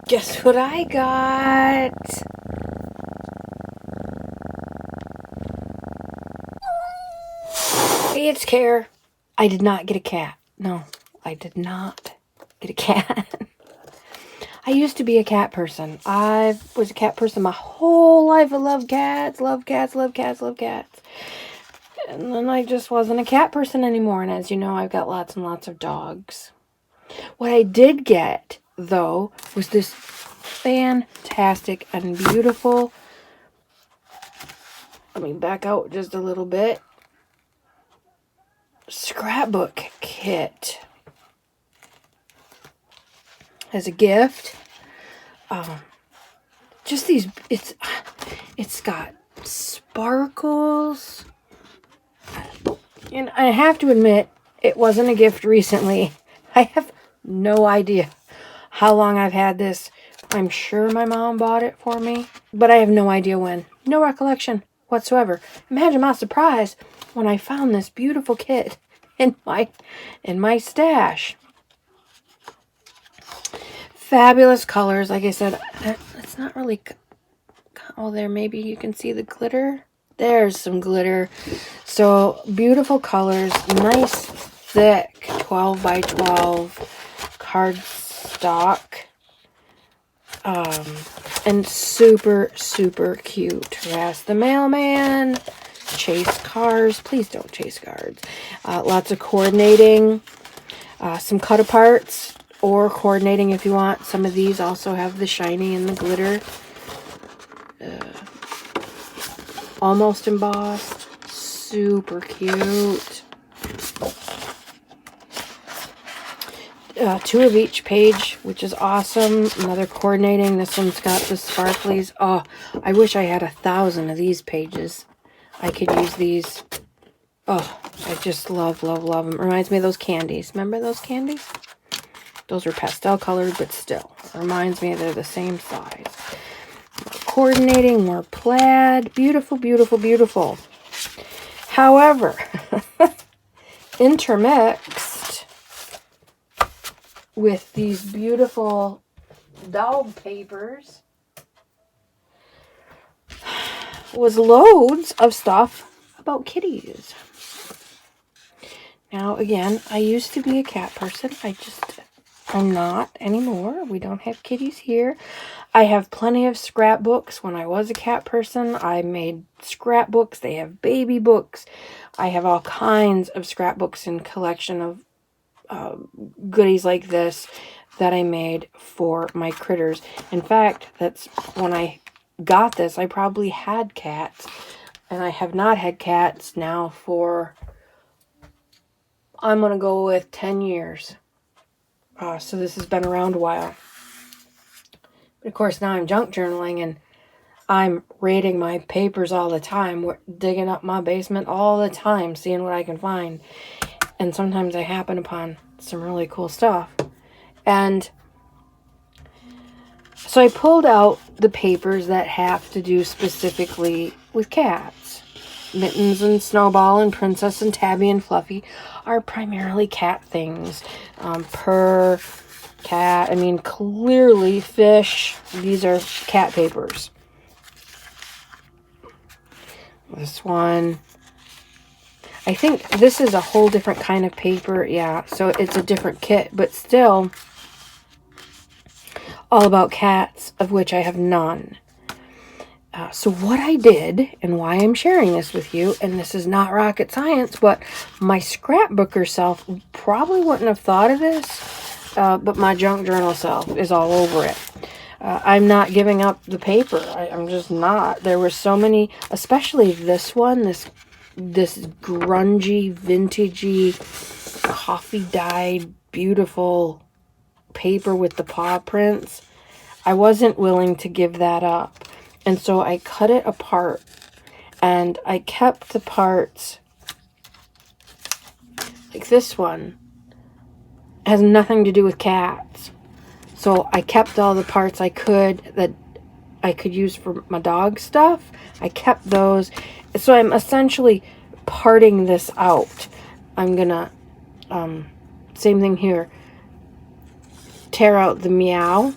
Guess what I got? Hey, it's Care. I did not get a cat. No, I did not get a cat. I used to be a cat person. I was a cat person my whole life. I love cats, love cats, love cats, love cats. And then I just wasn't a cat person anymore. And as you know, I've got lots and lots of dogs. What I did get, though, was this fantastic and beautiful. Let me back out just a little bit. Scrapbook kit as a gift. Just these, it's got sparkles. And I have to admit, it wasn't a gift recently. I have no idea how long I've had this. I'm sure my mom bought it for me, but I have no idea when. No recollection whatsoever. Imagine my surprise when I found this beautiful kit in my stash. Fabulous colors. Like I said, it's not really... Oh, there, maybe you can see the glitter. There's some glitter. So, beautiful colors. Nice, thick 12 by 12 cardstock. And super, super cute. That's the mailman. Chase cars. Please don't chase cards. Lots of coordinating. Some cut aparts. Or coordinating if you want. Some of these also have the shiny and the glitter. Almost embossed. Super cute. 2 of each page, which is awesome. Another coordinating. This one's got the sparklies. Oh, I wish I had 1,000 of these pages. I could use these. Oh, I just love, love, love them. Reminds me of those candies. Remember those candies? Those are pastel colored, but still. Reminds me they're the same size. Coordinating, more plaid. Beautiful, beautiful, beautiful. However, intermixed with these beautiful dog papers was loads of stuff about kitties. Now, again, I used to be a cat person. I'm not anymore. We don't have kitties here. I have plenty of scrapbooks. When I was a cat person, I made scrapbooks. They have baby books. I have all kinds of scrapbooks and collection of goodies like this that I made for my critters. In fact, that's when I got this, I probably had cats. And I have not had cats now for, I'm going to go with 10 years. So this has been around a while. But of course, now I'm junk journaling and I'm raiding my papers all the time. We're digging up my basement all the time, seeing what I can find. And sometimes I happen upon some really cool stuff. And so I pulled out the papers that have to do specifically with cats. Mittens and Snowball and Princess and Tabby and Fluffy are primarily cat things. Purr, cat, I mean, clearly fish. These are cat papers. This one, I think this is a whole different kind of paper. Yeah, so it's a different kit, but still all about cats, of which I have none. So what I did, and why I'm sharing this with you, and this is not rocket science, but my scrapbooker self probably wouldn't have thought of this, but my junk journal self is all over it. I'm not giving up the paper. I'm just not. There were so many, especially this one, this grungy, vintagey, coffee-dyed, beautiful paper with the paw prints. I wasn't willing to give that up. And so I cut it apart. And I kept the parts, like this one, has nothing to do with cats. So I kept all the parts I could that I could use for my dog stuff. I kept those. So I'm essentially parting this out. I'm gonna, same thing here, tear out the meow,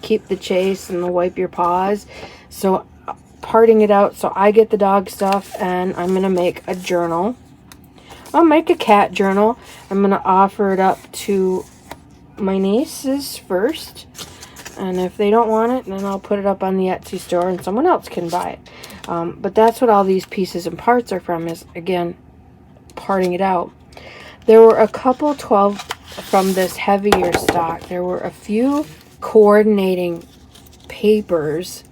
keep the chase and the wipe your paws. So parting it out so I get the dog stuff, and I'm going to make a journal. I'll make a cat journal. I'm going to offer it up to my nieces first. And if they don't want it, then I'll put it up on the Etsy store and someone else can buy it. But that's what all these pieces and parts are from, is, again, parting it out. There were a couple 12 from this heavier stock. There were a few coordinating papers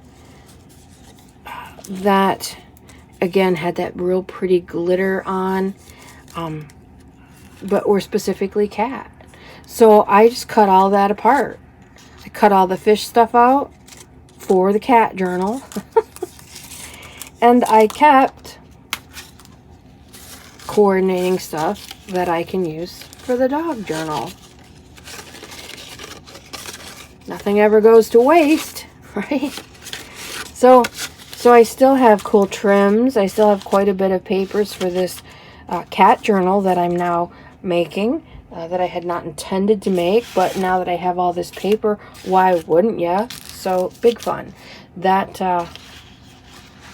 that, again, had that real pretty glitter on, but were specifically cat. So I just cut all that apart. I cut all the fish stuff out for the cat journal. And I kept coordinating stuff that I can use for the dog journal. Nothing ever goes to waste, right? So I still have cool trims. I still have quite a bit of papers for this cat journal that I'm now making, that I had not intended to make, but now that I have all this paper, why wouldn't ya? So big fun. That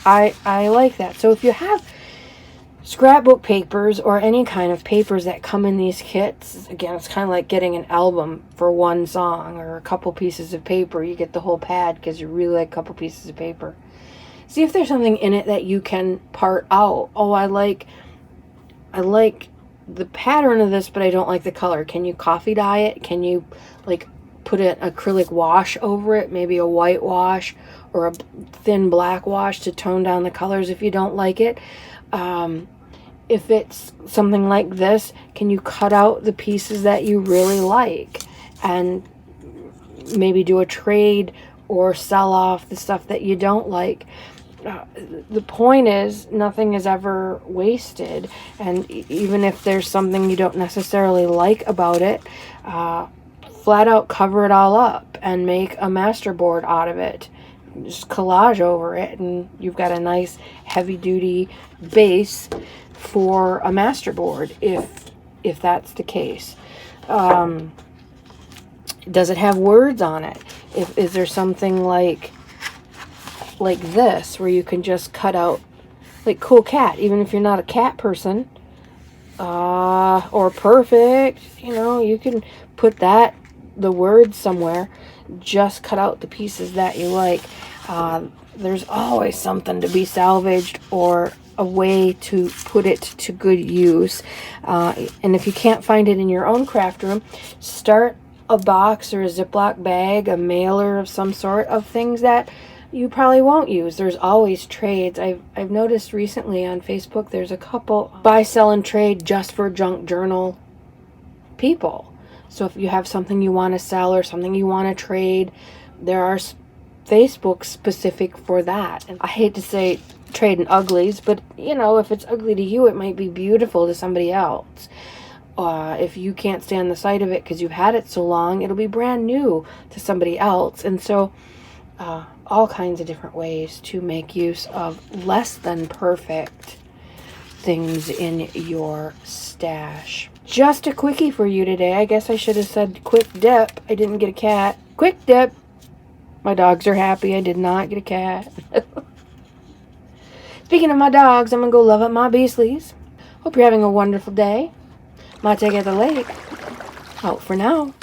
I like that. So if you have scrapbook papers or any kind of papers that come in these kits, again, it's kind of like getting an album for one song or a couple pieces of paper. You get the whole pad because you really like a couple pieces of paper. See if there's something in it that you can part out. Oh, I like the pattern of this, but I don't like the color. Can you coffee dye it? Can you like put an acrylic wash over it? Maybe a white wash or a thin black wash to tone down the colors if you don't like it. If it's something like this, can you cut out the pieces that you really like and maybe do a trade or sell off the stuff that you don't like? The point is, nothing is ever wasted, and even if there's something you don't necessarily like about it, flat out cover it all up and make a master board out of it. Just collage over it, and you've got a nice heavy duty base for a master board, if that's the case. Does it have words on it? Is there something like this where you can just cut out, like cool cat, even if you're not a cat person, or perfect, you know, you can put the words somewhere. Just cut out the pieces that you like. There's always something to be salvaged or a way to put it to good use. And if you can't find it in your own craft room, start a box or a Ziploc bag, a mailer of some sort of things that you probably won't use. There's always trades. I've noticed recently on Facebook there's a couple buy, sell, and trade just for junk journal people. So if you have something you want to sell or something you want to trade, there are Facebook specific for that. And I hate to say trading uglies, but you know, if it's ugly to you, it might be beautiful to somebody else. If you can't stand the sight of it because you've had it so long, it'll be brand new to somebody else. And so all kinds of different ways to make use of less than perfect things in your stash. Just a quickie for you today. I guess I should have said quick dip. I didn't get a cat. Quick dip. My dogs are happy I did not get a cat. Speaking of my dogs, I'm going to go love up my beastlies. Hope you're having a wonderful day. Mate at the lake. Out for now.